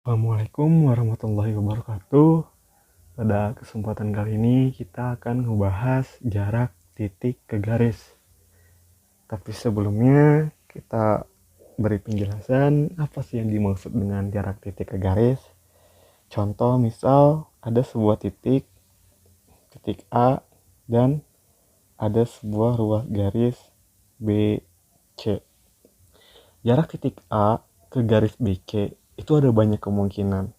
Assalamualaikum warahmatullahi wabarakatuh. Pada kesempatan kali ini kita akan membahas jarak titik ke garis. Tapi sebelumnya kita beri penjelasan apa sih yang dimaksud dengan jarak titik ke garis. Contoh misal ada sebuah titik, titik A, dan ada sebuah ruas garis BC. Jarak titik A ke garis BC itu ada banyak kemungkinan.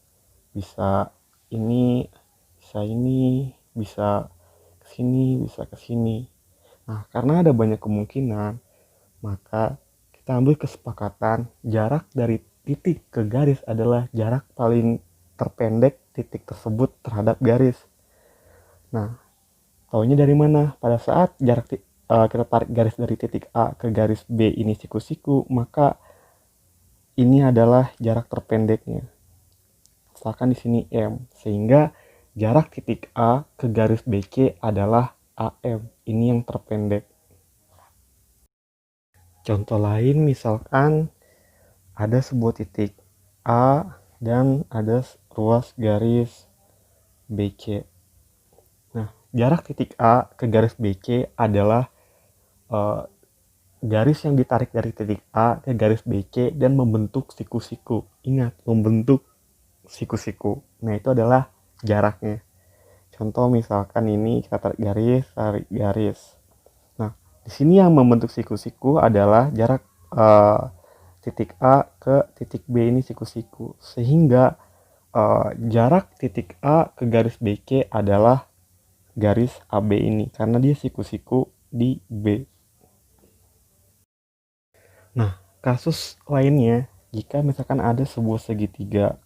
Bisa ini, bisa ini, bisa ke sini, bisa ke sini. Nah, karena ada banyak kemungkinan, maka kita ambil kesepakatan jarak dari titik ke garis adalah jarak paling terpendek titik tersebut terhadap garis. Nah, taunya dari mana? Pada saat kita tarik garis dari titik A ke garis B ini siku-siku, maka ini adalah jarak terpendeknya. Misalkan di sini M, sehingga jarak titik A ke garis BC adalah AM. Ini yang terpendek. Contoh lain misalkan ada sebuah titik A dan ada ruas garis BC. Nah, jarak titik A ke garis BC adalah garis yang ditarik dari titik A ke garis BC dan membentuk siku-siku. Ingat, membentuk siku-siku. Nah, itu adalah jaraknya. Contoh misalkan ini kita tarik garis. Nah, di sini yang membentuk siku-siku adalah jarak titik A ke titik B ini siku-siku. Sehingga jarak titik A ke garis BC adalah garis AB ini karena dia siku-siku di B. Nah, kasus lainnya jika misalkan ada sebuah segitiga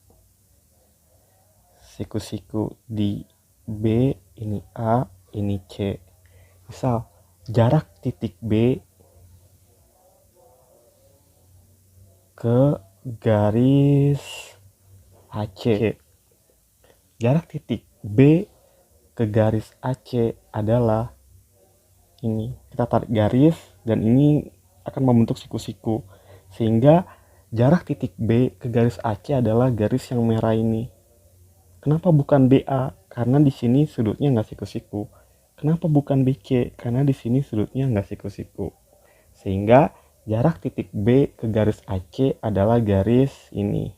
siku-siku di B, ini A, ini C. Misal, jarak titik B ke garis AC. Jarak titik B ke garis AC adalah ini. Kita tarik garis dan ini akan membentuk siku-siku. Sehingga jarak titik B ke garis AC adalah garis yang merah ini. Kenapa bukan BA? Karena di sini sudutnya nggak siku-siku. Kenapa bukan BC? Karena di sini sudutnya nggak siku-siku. Sehingga jarak titik B ke garis AC adalah garis ini.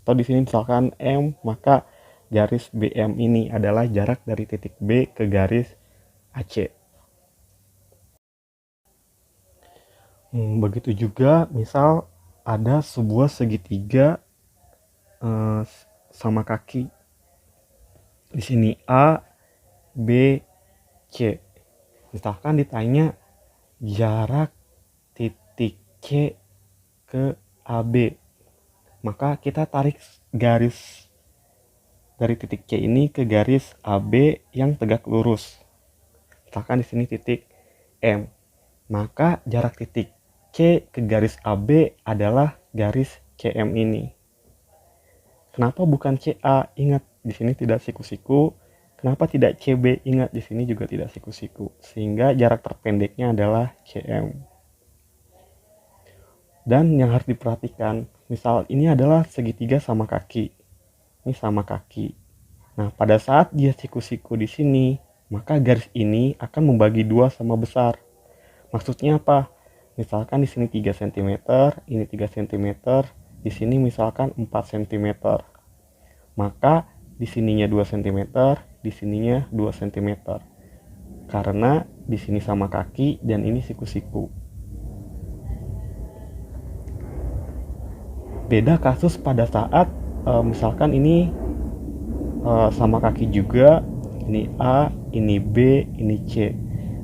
Atau di sini misalkan M, maka garis BM ini adalah jarak dari titik B ke garis AC. Begitu juga misal ada sebuah segitiga sama kaki. Di sini A, B, C. Misalkan ditanya jarak titik C ke AB, maka kita tarik garis dari titik C ini ke garis AB yang tegak lurus. Misalkan di sini titik M, maka jarak titik C ke garis AB adalah garis CM ini. Kenapa bukan CA? Ingat, di sini tidak siku-siku. Kenapa tidak CB? Ingat, di sini juga tidak siku-siku. Sehingga jarak terpendeknya adalah CM. Dan yang harus diperhatikan, misal ini adalah segitiga sama kaki. Ini sama kaki. Nah, pada saat dia siku-siku di sini, maka garis ini akan membagi dua sama besar. Maksudnya apa? Misalkan di sini 3 cm, ini 3 cm, di sini misalkan 4 cm. Maka di sininya 2 cm, di sininya 2 cm. Karena di sini sama kaki dan ini siku-siku. Beda kasus pada saat misalkan ini sama kaki juga, ini A, ini B, ini C.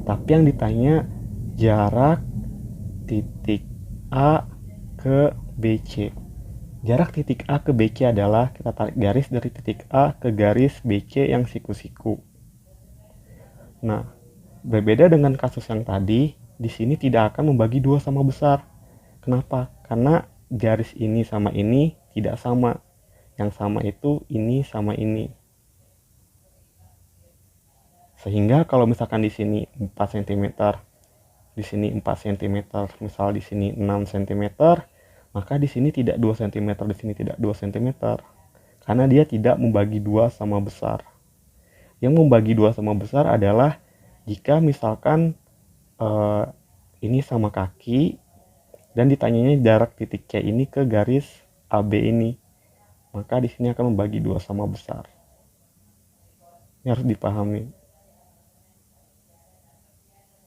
Tapi yang ditanya jarak titik A ke BC. Jarak titik A ke BC adalah kita tarik garis dari titik A ke garis BC yang siku-siku. Nah, berbeda dengan kasus yang tadi, di sini tidak akan membagi dua sama besar. Kenapa? Karena garis ini sama ini tidak sama. Yang sama itu ini sama ini. Sehingga kalau misalkan di sini 4 cm, di sini 4 cm, misal di sini 6 cm, maka di sini tidak 2 cm, di sini tidak 2 cm. karena dia tidak membagi dua sama besar. Yang membagi dua sama besar adalah jika misalkan ini sama kaki dan ditanyanya jarak titik C ini ke garis AB ini, maka di sini akan membagi dua sama besar. Ini harus dipahami.